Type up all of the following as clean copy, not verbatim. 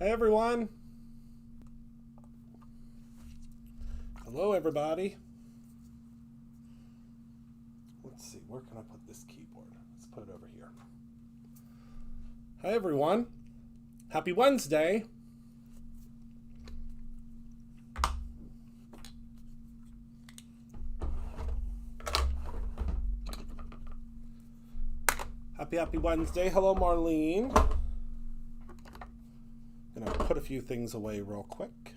Hi everyone. Hello everybody. Let's see, where can I put this keyboard? Let's put it over here. Hi everyone. Happy Wednesday. Happy Wednesday. Hello Marlene. Gonna put a few things away real quick.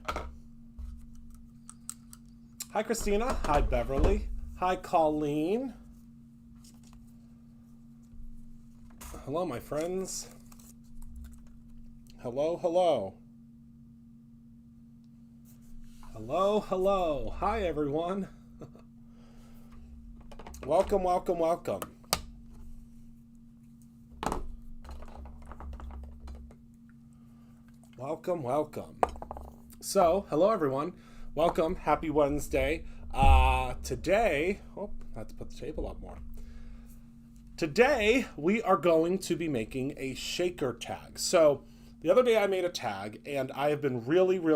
Hi Christina. Hi Beverly. Hi Colleen. Hello my friends. Hello, hello. Hello, hello. Hi everyone. Welcome, welcome, welcome. Welcome, welcome. So, hello everyone. Welcome. Happy Wednesday. Today, I have to put the table up more. Today, we are going to be making a shaker tag. So, the other day I made a tag, and I have been really into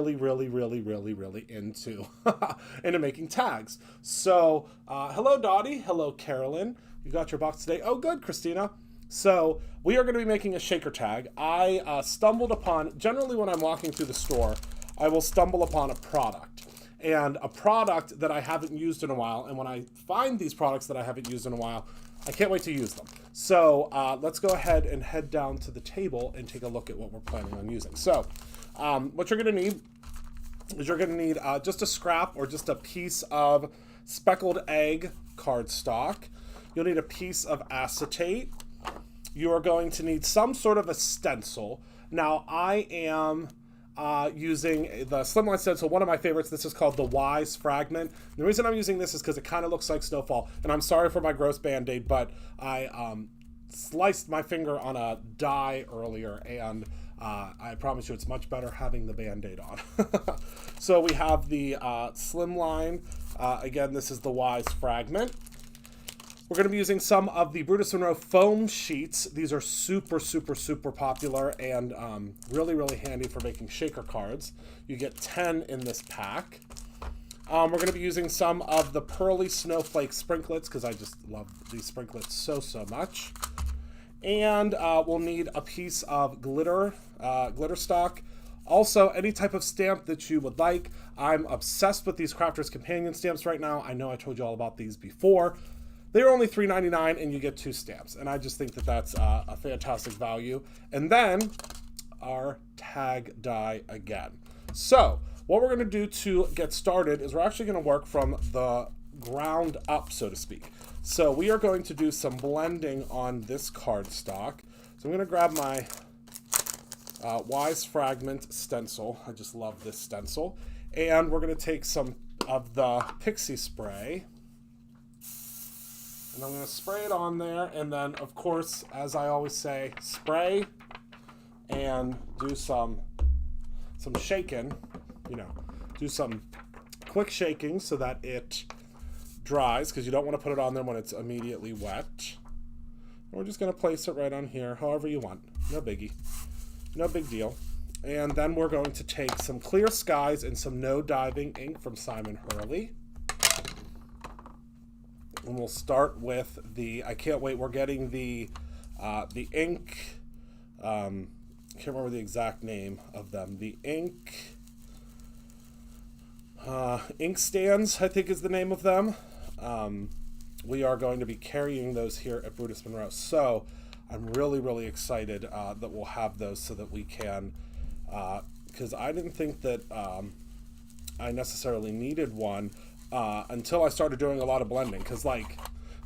into making tags. So, hello Dottie. Hello Carolyn. You got your box today? Oh, good, Christina. So we are going to be making a shaker tag. I stumbled upon, generally when I'm walking through the store, I will stumble upon a product. And a product that I haven't used in a while. And when I find these products that I haven't used in a while, I can't wait to use them. So let's go ahead and head down to the table and take a look at what we're planning on using. So what you're going to need is just a scrap or just a piece of speckled egg cardstock. You'll need a piece of acetate. You are going to need some sort of a stencil. Now, I am using the Slimline stencil, one of my favorites. This is called the Wise Fragment. The reason I'm using this is because it kind of looks like snowfall. And I'm sorry for my gross Band-Aid, but I sliced my finger on a die earlier, and I promise you it's much better having the Band-Aid on. So we have the Slimline. Again, this is the Wise Fragment. We're going to be using some of the Brutus Monroe foam sheets. These are super popular and really handy for making shaker cards. You get 10 in this pack. We're going to be using some of the Pearly Snowflake sprinklets because I just love these sprinklets so much. And we'll need a piece of glitter stock. Also, any type of stamp that you would like. I'm obsessed with these Crafters Companion stamps right now. I know I told you all about these before. They're only $3.99 and you get 2 stamps. And I just think that that's a fantastic value. And then our tag die again. So what we're going to do to get started is we're actually going to work from the ground up, so to speak. So we are going to do some blending on this cardstock. So I'm going to grab my Wise Fragment stencil. I just love this stencil. And we're going to take some of the Pixie spray. And I'm going to spray it on there, and then, of course, as I always say, spray and do some shaking, do some quick shaking so that it dries, because you don't want to put it on there when it's immediately wet. And we're just going to place it right on here, however you want. No biggie. No big deal. And then we're going to take some Clear Skies and some No Diving ink from Simon Hurley. And we'll start with I can't wait, we're getting the ink, can't remember the exact name of them. The ink stands, I think is the name of them. We are going to be carrying those here at Brutus Monroe. So I'm really excited that we'll have those so that we can, because I didn't think that I necessarily needed one until I started doing a lot of blending, because like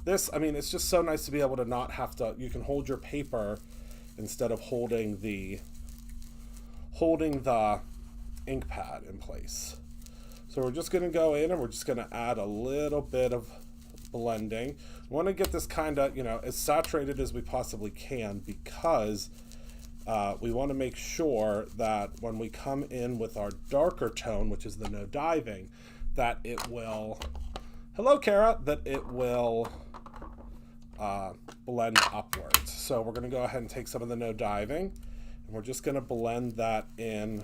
this, I mean, it's just so nice to be able to not have to, you can hold your paper instead of holding the ink pad in place. So we're just going to go in and we're just going to add a little bit of blending. We want to get this kind of, as saturated as we possibly can, because we want to make sure that when we come in with our darker tone, which is the No Diving, that it will, hello Kara, that it will blend upwards. So we're going to go ahead and take some of the No Diving And we're just going to blend that in,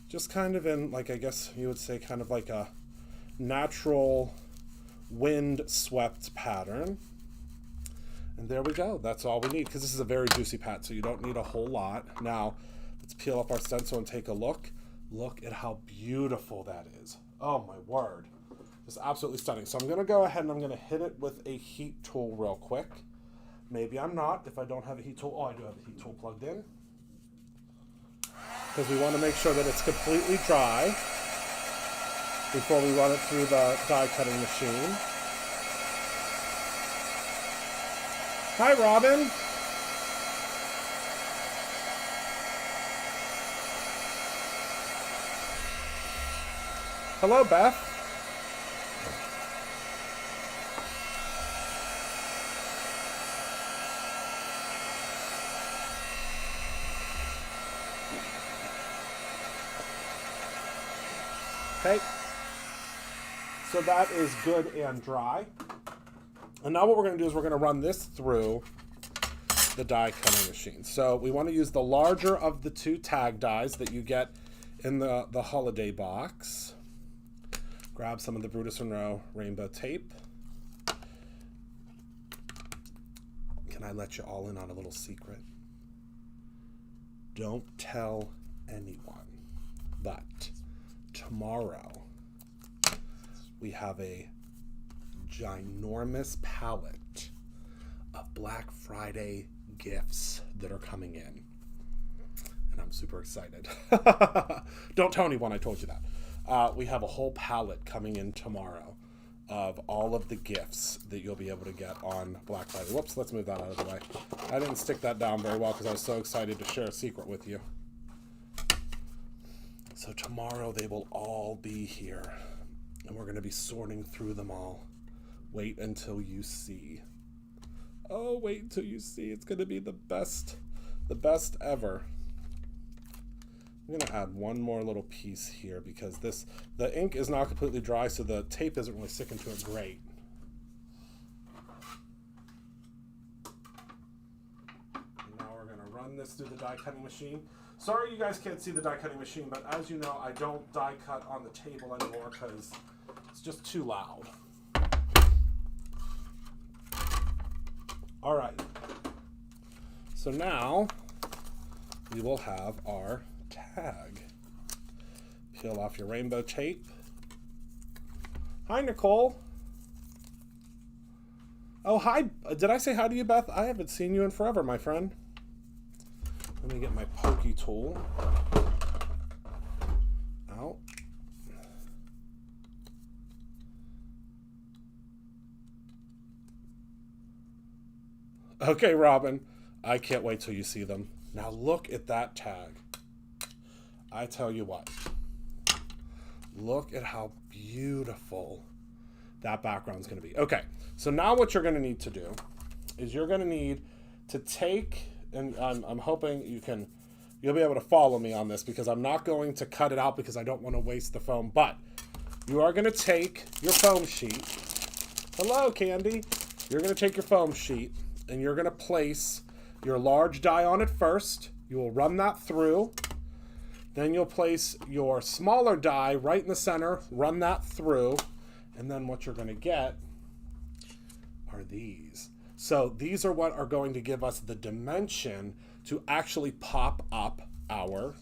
just kind of in, like, I guess you would say kind of like a natural wind swept pattern. And there we go. That's all we need, because this is a very juicy pat, so you don't need a whole lot. Now, let's peel up our stencil and take a look. Look at how beautiful that is. Oh my word. Just absolutely stunning. So I'm going to go ahead and I'm going to hit it with a heat tool real quick. Maybe I'm not if I don't have a heat tool. Oh, I do have the heat tool plugged in. Because we want to make sure that it's completely dry before we run it through the die cutting machine. Hi, Robin. Hello, Beth. Okay, so that is good and dry. And now what we're going to do is we're going to run this through the die cutting machine. So we want to use the larger of the two tag dies that you get in the holiday box. Grab some of the Brutus Monroe rainbow tape. Can I let you all in on a little secret? Don't tell anyone, but tomorrow we have a ginormous palette of Black Friday gifts that are coming in, and I'm super excited. Don't tell anyone I told you that. We have a whole palette coming in tomorrow of all of the gifts that you'll be able to get on Black Friday. Whoops, let's move that out of the way. I didn't stick that down very well because I was so excited to share a secret with you. So tomorrow they will all be here, and we're going to be sorting through them all. Wait until you see. Oh, wait until you see. It's going to be the best ever. I'm going to add one more little piece here because the ink is not completely dry, so the tape isn't really sticking to it great. And now we're going to run this through the die cutting machine. Sorry you guys can't see the die cutting machine, but as you know, I don't die cut on the table anymore because it's just too loud. All right. So now we will have our tag. Peel off your rainbow tape. Hi, Nicole. Oh, hi. Did I say hi to you, Beth? I haven't seen you in forever, my friend. Let me get my pokey tool out. Okay, Robin. I can't wait till you see them. Now look at that tag. I tell you what. Look at how beautiful that background's going to be. Okay, so now what you're going to need to do is you're going to need to take, and I'm hoping you'll be able to follow me on this because I'm not going to cut it out because I don't want to waste the foam, but you are going to take your foam sheet. Hello, Candy. You're going to take your foam sheet and you're going to place your large die on it first. You will run that through. Then you'll place your smaller die right in the center, run that through, and then what you're going to get are these. So these are what are going to give us the dimension to actually pop up our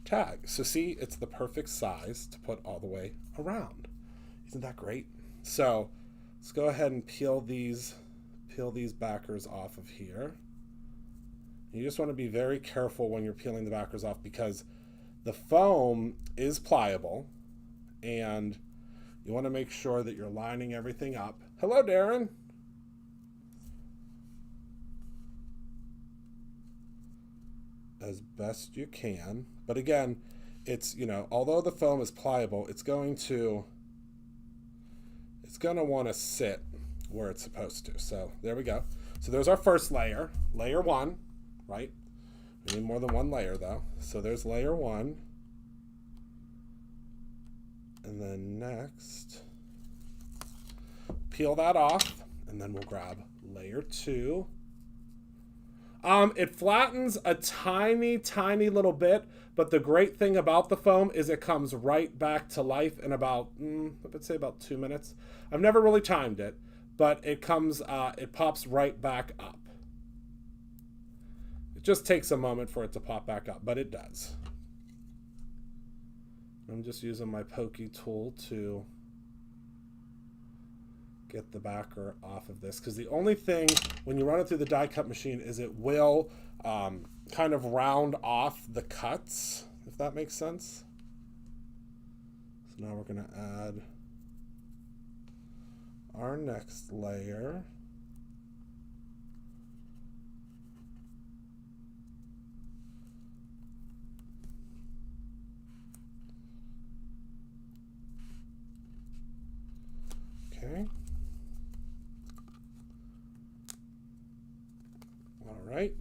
tag. So see, it's the perfect size to put all the way around. Isn't that great? So let's go ahead and peel these backers off of here. You just want to be very careful when you're peeling the backers off because the foam is pliable and you want to make sure that you're lining everything up. Hello, Darren. As best you can. But again, it's, although the foam is pliable, it's going to want to sit where it's supposed to. So there we go. So there's our first layer, layer one, right? We need more than one layer though. So there's layer one. And then next, peel that off, and then we'll grab layer two. It flattens a tiny, tiny little bit, but the great thing about the foam is it comes right back to life in about, let's say about 2 minutes. I've never really timed it, but it pops right back up. It just takes a moment for it to pop back up, but it does. I'm just using my pokey tool to get the backer off of this, because the only thing when you run it through the die cut machine is it will kind of round off the cuts, if that makes sense. So now we're going to add our next layer. Okay. All right.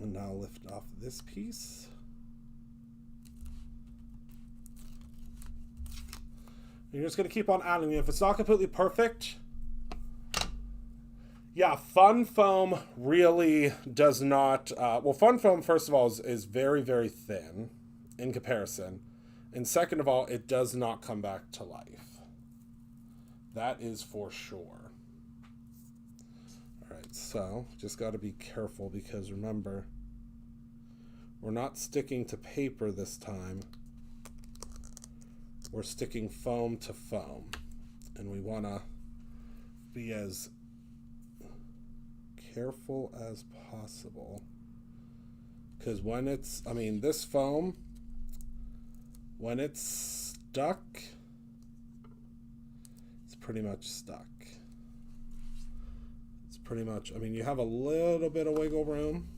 And now lift off this piece. And you're just going to keep on adding it. If it's not completely perfect, yeah, Fun Foam really does not... well, Fun Foam, first of all, is very, very thin in comparison. And second of all, it does not come back to life. That is for sure. All right, so just got to be careful, because remember, we're not sticking to paper this time. We're sticking foam to foam. And we want to be as careful as possible. Because when it's, this foam, when it's stuck, it's pretty much stuck. It's pretty much, you have a little bit of wiggle room.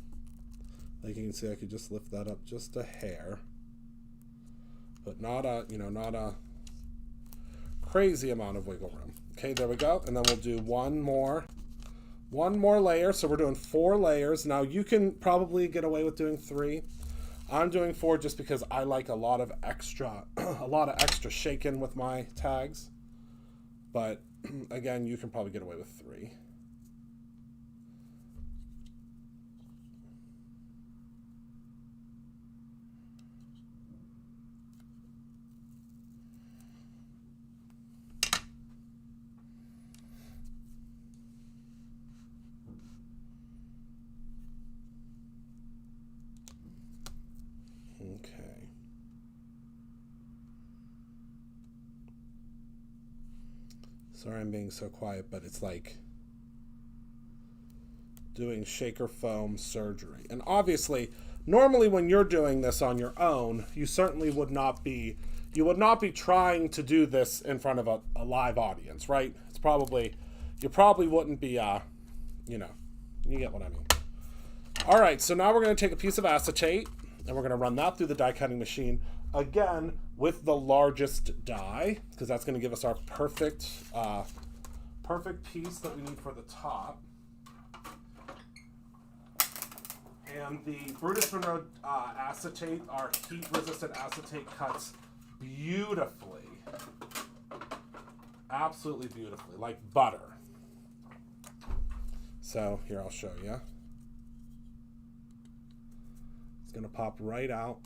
Like you can see, I could just lift that up just a hair. But not a crazy amount of wiggle room. Okay, there we go. And then we'll do one more layer. So we're doing 4 layers. Now you can probably get away with doing 3. I'm doing 4 just because I like a lot of extra shaking with my tags. But again, you can probably get away with 3. Okay. Sorry I'm being so quiet, but it's like doing shaker foam surgery. And obviously, normally when you're doing this on your own, you certainly would not be trying to do this in front of a live audience, right? You probably wouldn't be, you get what I mean. All right, so now we're going to take a piece of acetate, and we're going to run that through the die cutting machine, again, with the largest die, because that's going to give us our perfect piece that we need for the top. And the Brutus Monroe acetate, our heat-resistant acetate, cuts beautifully. Absolutely beautifully, like butter. So here, I'll show you. It's going to pop right out.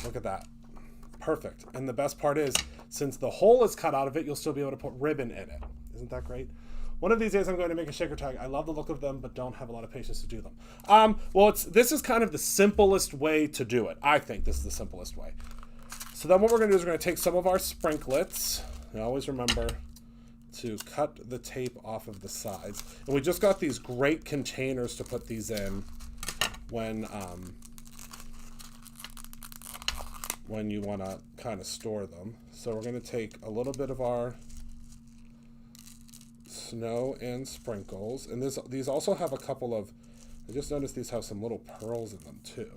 Look at that. Perfect. And the best part is, since the hole is cut out of it, you'll still be able to put ribbon in it. Isn't that great? One of these days I'm going to make a shaker tag. I love the look of them, but don't have a lot of patience to do them. This is kind of the simplest way to do it. I think this is the simplest way. So then what we're going to do is we're going to take some of our sprinklets. And always remember to cut the tape off of the sides. And we just got these great containers to put these in when you want to kind of store them. So we're going to take a little bit of our snow and sprinkles. And these also have a couple of, I just noticed these have some little pearls in them too.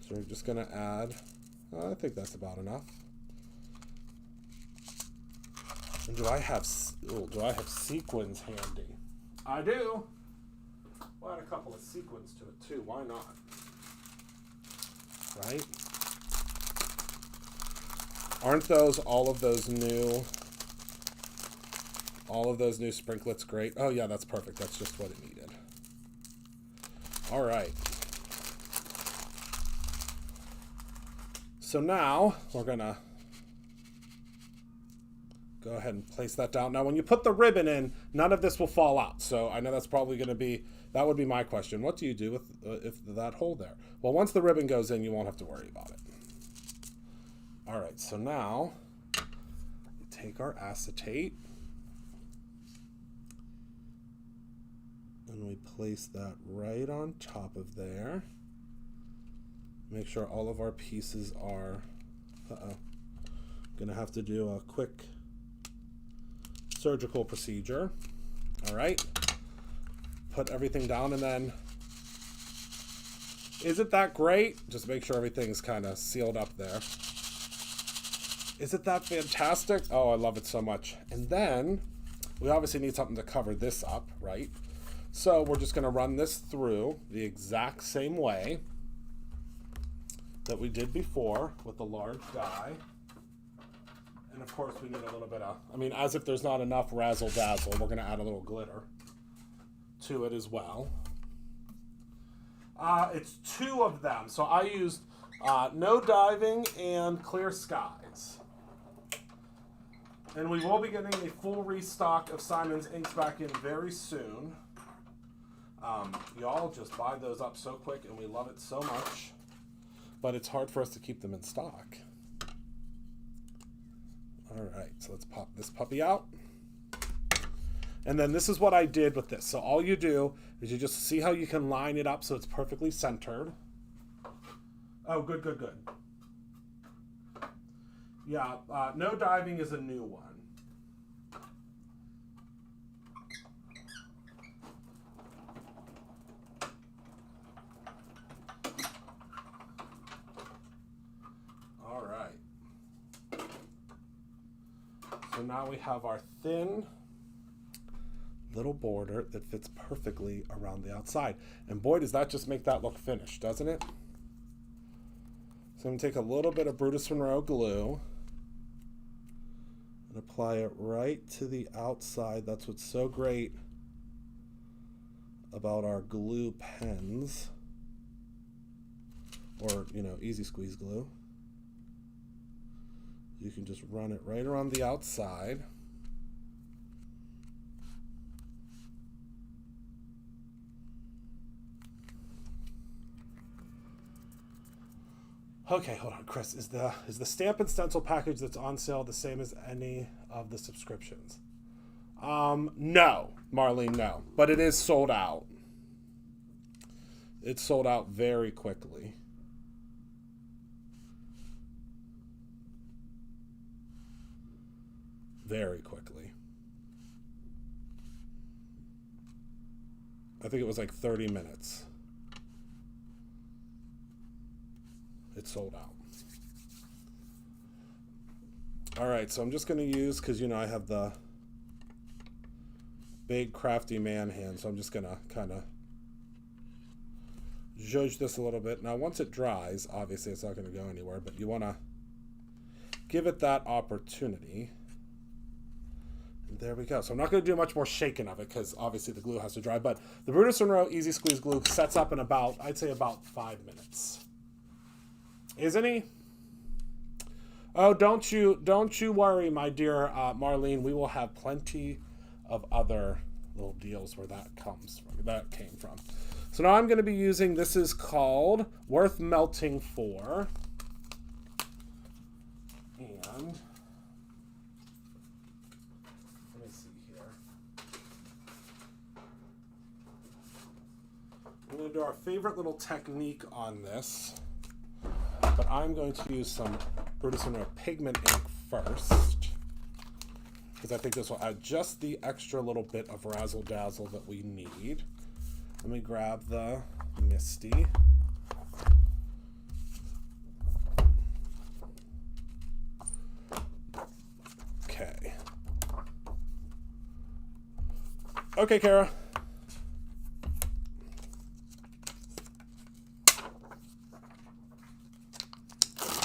So we're just going to add, I think that's about enough. And do I have sequins handy? I do. We'll add a couple of sequins to it too. Why not? right. Aren't those all of those new sprinklets great? Oh yeah, that's perfect. That's just what it needed. All right. So now we're gonna go ahead and place that down. Now when you put the ribbon in, none of this will fall out. So I know that's probably gonna be, that would be my question. What do you do with if that hole there? Well, once the ribbon goes in, you won't have to worry about it. All right, so now we take our acetate and we place that right on top of there. Make sure all of our pieces are, gonna have to do a quick surgical procedure. All right, put everything down, and then, isn't that great? Just make sure everything's kind of sealed up there. Isn't that fantastic? Oh, I love it so much. And then we obviously need something to cover this up, right? So we're just gonna run this through the exact same way that we did before with the large die. And of course we need a little bit of, I mean, as if there's not enough razzle dazzle, we're gonna add a little glitter to it as well. It's 2 of them. So I used No Diving and Clear Skies. And we will be getting a full restock of Simon's inks back in very soon. Y'all just buy those up so quick, and we love it so much. But it's hard for us to keep them in stock. All right, so let's pop this puppy out. And then this is what I did with this. So all you do is you just see how you can line it up so it's perfectly centered. Oh, good, good, good. Yeah, No Diving is a new one. All right. So now we have our thin little border that fits perfectly around the outside. And boy, does that just make that look finished, doesn't it? So I'm going to take a little bit of Brutus Monroe glue and apply it right to the outside. That's what's so great about our glue pens, or, you know, easy squeeze glue. You can just run it right around the outside. Okay, hold on, Chris. Is the Stampin' Stencil package that's on sale the same as any of the subscriptions? No, Marlene, no. But it is sold out. It's sold out very quickly. Very quickly. I think it was like 30 minutes. It's sold out. All right, so I'm just going to use, because, you know, I have the big crafty man hand, so I'm just going to kind of zhuzh this a little bit. Now, once it dries, obviously it's not going to go anywhere, but you want to give it that opportunity. And there we go. So I'm not going to do much more shaking of it, because obviously the glue has to dry, but the Brutus Monroe Easy Squeeze glue sets up in about, I'd say about 5 minutes. Isn't he? Oh, don't you worry, my dear Marlene. We will have plenty of other little deals where that came from. So now I'm going to be using, this is called Worth Melting For. And let me see here. We're going to do our favorite little technique on this. But I'm going to use some Brutus Monroe pigment ink first, because I think this will add just the extra little bit of razzle dazzle that we need. Let me grab the Misty. Okay. Okay, Kara.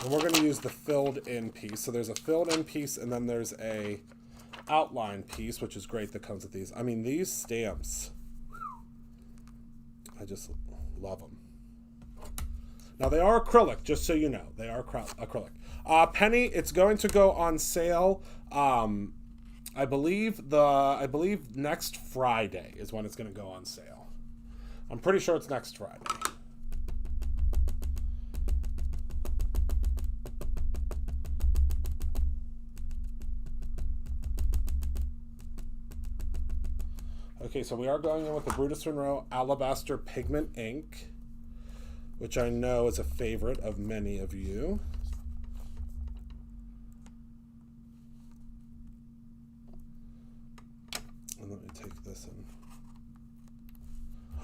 And we're going to use the filled in piece. So there's a filled in piece, and then there's a outline piece, which is great that comes with these. I mean, these stamps, I just love them. Now they are acrylic, just so you know. They are acrylic. Penny, it's going to go on sale. I believe next Friday is when it's going to go on sale. I'm pretty sure it's next Friday. Okay, so we are going in with the Brutus Monroe Alabaster Pigment ink, which I know is a favorite of many of you. And let me take this in.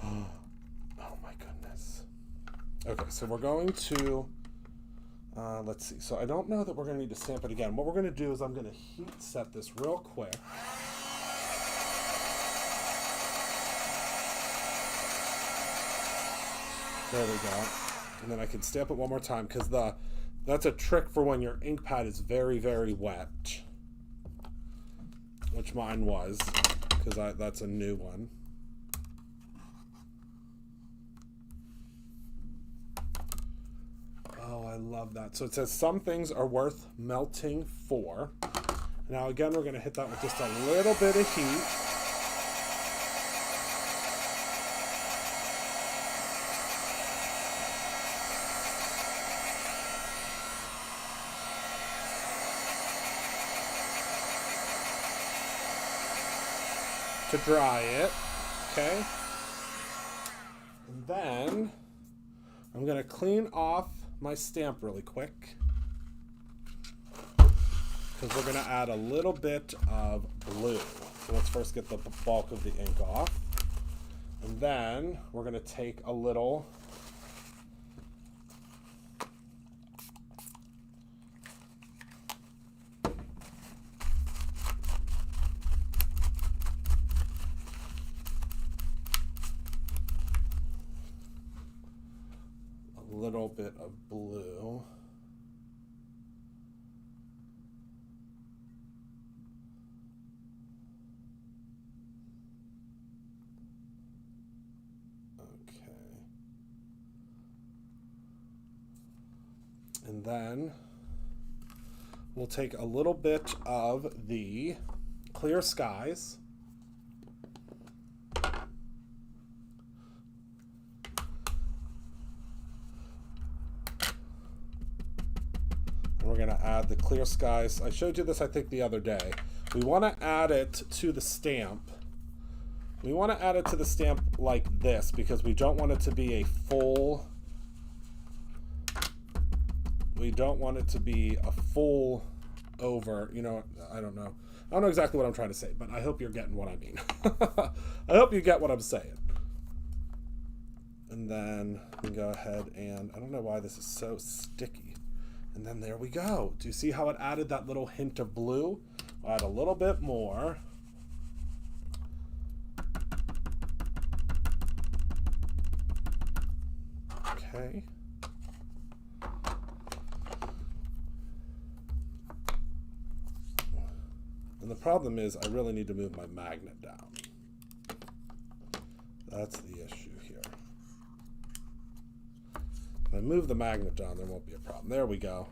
Oh my goodness. Okay, so we're going to, let's see. So I don't know that we're going to need to stamp it again. What we're going to do is I'm going to heat set this real quick. There we go. And then I can stamp it one more time because that's a trick for when your ink pad is very, very wet. Which mine was, because that's a new one. Oh, I love that. So it says some things are worth melting for. Now again, we're going to hit that with just a little bit of heat. To dry it, okay? And then I'm going to clean off my stamp really quick because we're going to add a little bit of blue. So let's first get the bulk of the ink off. And then we're going to take a little bit of blue. Okay. And then we'll take a little bit of the Clear Skies. We're going to add the Clear Skies. I showed you this, I think, the other day. We want to add it to the stamp. We want to add it to the stamp like this because we don't want it to be a full... We don't want it to be a full over, you know, I don't know. I don't know exactly what I'm trying to say, but I hope you're getting what I mean. I hope you get what I'm saying. And then we go ahead and, I don't know why this is so sticky. And then there we go. Do you see how it added that little hint of blue? I'll add a little bit more. Okay. And the problem is I really need to move my magnet down. That's the issue here. If I move the magnet down, there won't be a problem. There we go.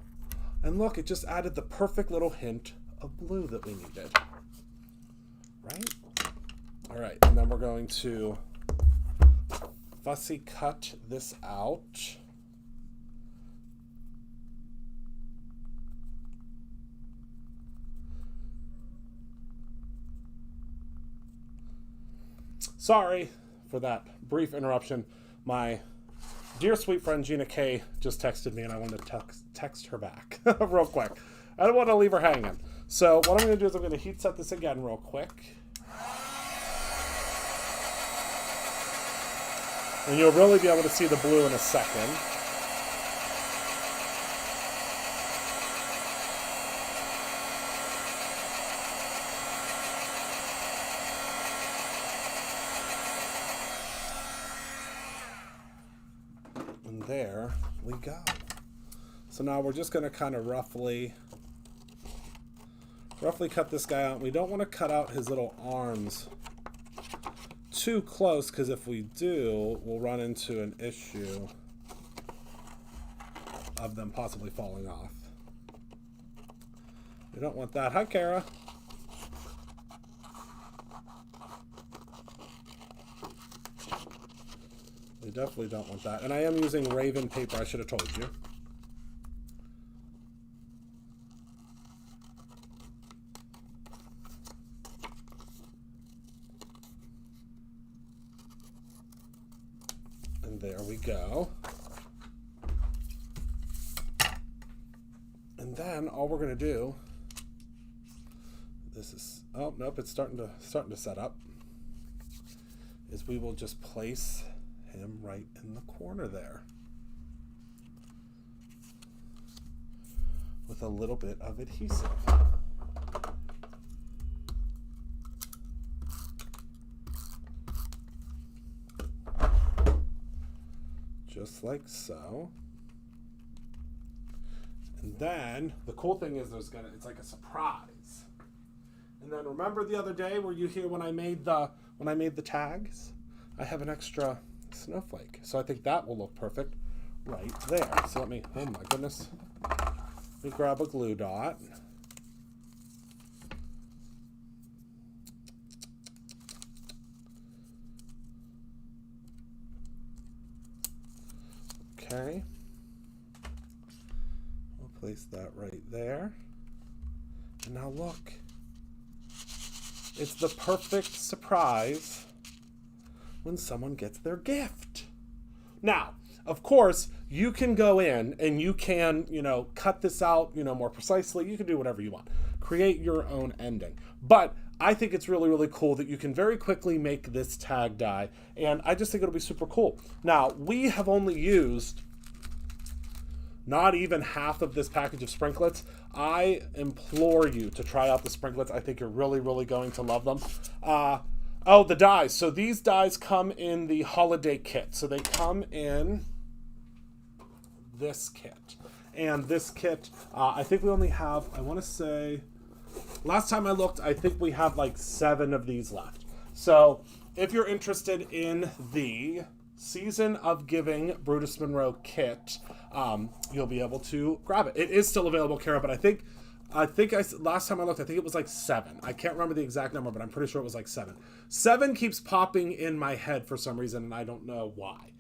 And look, it just added the perfect little hint of blue that we needed. Right? All right, and then we're going to fussy cut this out. Sorry for that brief interruption. My dear sweet friend Gina K just texted me and I wanted to text her back real quick. I don't want to leave her hanging. So what I'm going to do is I'm going to heat set this again real quick. And you'll really be able to see the blue in a second. And there we go. So now we're just going to kind of roughly cut this guy out. We don't want to cut out his little arms too close, because if we do, we'll run into an issue of them possibly falling off. We don't want that. Hi, Kara. We definitely don't want that. And I am using Raven paper, I should have told you. And there we go. And then all we're going to do, this is, oh nope, it's starting to set up, is we will just place him right in the corner there with a little bit of adhesive. Just like so. And then the cool thing is it's like a surprise. And then remember the other day, were you here when I made the tags? I have an extra snowflake. So I think that will look perfect right there. So let me, oh my goodness. Let me grab a glue dot. Okay. We'll place that right there. And now look. It's the perfect surprise when someone gets their gift. Now, of course, you can go in and you can, cut this out, more precisely. You can do whatever you want. Create your own ending. But I think it's really, really cool that you can very quickly make this tag die. And I just think it'll be super cool. Now, we have only used not even half of this package of sprinklets. I implore you to try out the sprinklets. I think you're really, really going to love them. Oh, the dies. So these dies come in the holiday kit. So they come in this kit. And this kit, I think we only have, I want to say, last time I looked, I think we have like 7 of these left. So if you're interested in the Season of Giving Brutus Monroe kit, you'll be able to grab it. It is still available, Kara, but I think last time I looked, I think it was like 7. I can't remember the exact number, but I'm pretty sure it was like 7. 7 keeps popping in my head for some reason, and I don't know why.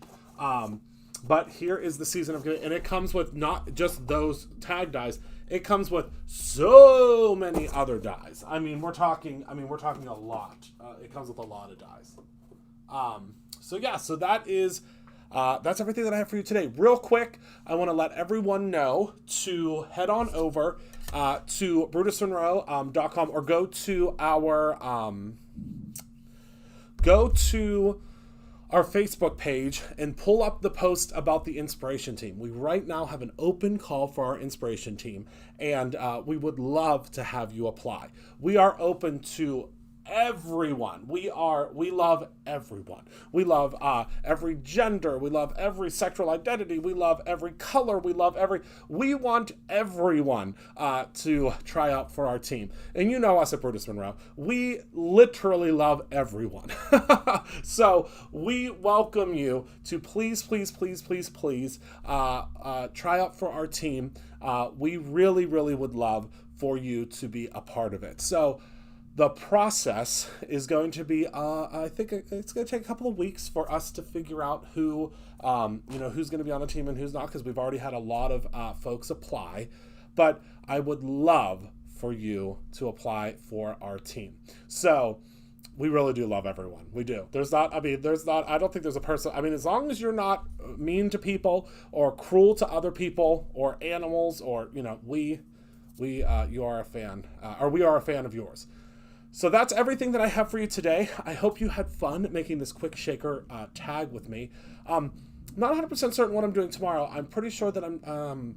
But here is the Season of Giving, and it comes with not just those tag dies. It comes with so many other dies. We're talking a lot. It comes with a lot of dies. So yeah, so that is that's everything that I have for you today. Real quick, I want to let everyone know to head on over to brutusmonroe.com or go to our Facebook page and pull up the post about the inspiration team. We right now have an open call for our inspiration team, and we would love to have you apply. We are open to everyone. We love everyone. We love every gender. We love every sexual identity. We love every color. We want everyone to try out for our team. And you know us at Brutus Monroe. We literally love everyone. So we welcome you to please try out for our team. We really, really would love for you to be a part of it. So the process is going to be, I think it's going to take a couple of weeks for us to figure out who's going to be on the team and who's not, because we've already had a lot of folks apply. But I would love for you to apply for our team. So we really do love everyone. We do. I don't think there's a person, as long as you're not mean to people or cruel to other people or animals or, you are a fan, or we are a fan of yours. So that's everything that I have for you today. I hope you had fun making this quick shaker tag with me. Not 100% certain what I'm doing tomorrow. I'm pretty sure that I'm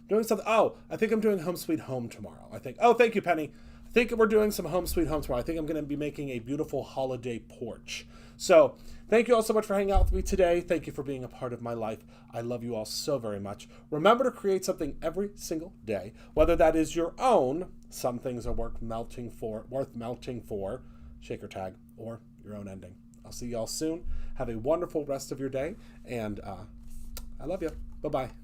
doing something. Oh, I think I'm doing Home Sweet Home tomorrow. Oh, thank you, Penny. I think we're doing some Home Sweet Home tomorrow. I think I'm going to be making a beautiful holiday porch. So thank you all so much for hanging out with me today. Thank you for being a part of my life. I love you all so very much. Remember to create something every single day, whether that is your own. Some things are worth melting for, shaker tag, or your own ending. I'll see you all soon. Have a wonderful rest of your day, and I love you. Bye-bye.